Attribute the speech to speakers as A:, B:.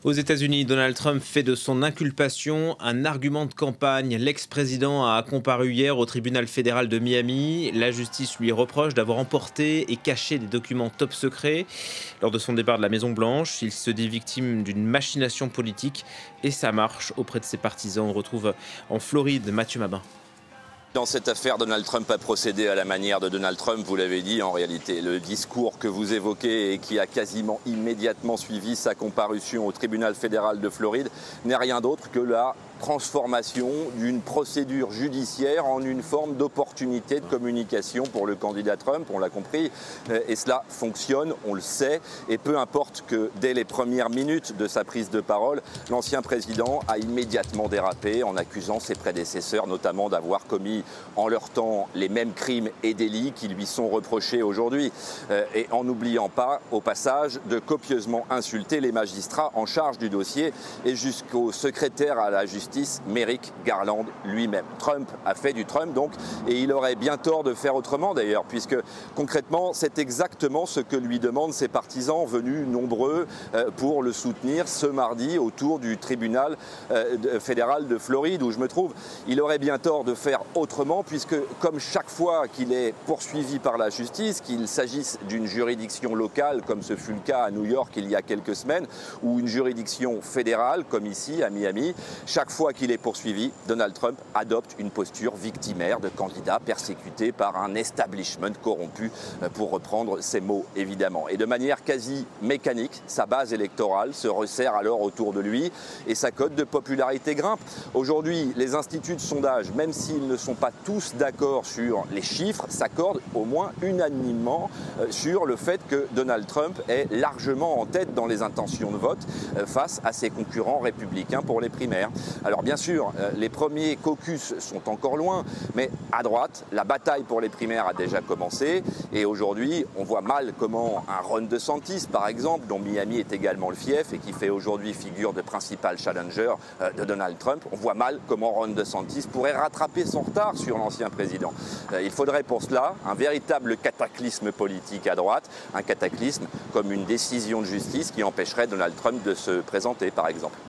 A: Aux États-Unis, Donald Trump fait de son inculpation un argument de campagne. L'ex-président a comparu hier au tribunal fédéral de Miami. La justice lui reproche d'avoir emporté et caché des documents top secrets. Lors de son départ de la Maison-Blanche, il se dit victime d'une machination politique et ça marche auprès de ses partisans. On retrouve en Floride Mathieu Mabin.
B: Dans cette affaire, Donald Trump a procédé à la manière de Donald Trump, vous l'avez dit en réalité. Le discours que vous évoquez et qui a quasiment immédiatement suivi sa comparution au tribunal fédéral de Floride n'est rien d'autre que la transformation d'une procédure judiciaire en une forme d'opportunité de communication pour le candidat Trump, on l'a compris, et cela fonctionne, on le sait, et peu importe que dès les premières minutes de sa prise de parole, l'ancien président a immédiatement dérapé en accusant ses prédécesseurs notamment d'avoir commis en leur temps les mêmes crimes et délits qui lui sont reprochés aujourd'hui, et en n'oubliant pas au passage de copieusement insulter les magistrats en charge du dossier et jusqu'au secrétaire à la justice Merrick Garland lui-même. Trump a fait du Trump donc, et il aurait bien tort de faire autrement d'ailleurs, puisque concrètement c'est exactement ce que lui demandent ses partisans venus nombreux pour le soutenir ce mardi autour du tribunal fédéral de Floride où je me trouve. Il aurait bien tort de faire autrement, puisque comme chaque fois qu'il est poursuivi par la justice, qu'il s'agisse d'une juridiction locale comme ce fut le cas à New York il y a quelques semaines, ou une juridiction fédérale comme ici à Miami, chaque fois qu'il est poursuivi, Donald Trump adopte une posture victimaire de candidat persécuté par un establishment corrompu, pour reprendre ces mots évidemment. Et de manière quasi mécanique, sa base électorale se resserre alors autour de lui et sa cote de popularité grimpe. Aujourd'hui, les instituts de sondage, même s'ils ne sont pas tous d'accord sur les chiffres, s'accordent au moins unanimement sur le fait que Donald Trump est largement en tête dans les intentions de vote face à ses concurrents républicains pour les primaires. Alors bien sûr, les premiers caucus sont encore loin, mais à droite, la bataille pour les primaires a déjà commencé et aujourd'hui, on voit mal comment un Ron DeSantis, par exemple, dont Miami est également le fief et qui fait aujourd'hui figure de principal challenger de Donald Trump, on voit mal comment Ron DeSantis pourrait rattraper son retard sur l'ancien président. Il faudrait pour cela un véritable cataclysme politique à droite, un cataclysme comme une décision de justice qui empêcherait Donald Trump de se présenter, par exemple.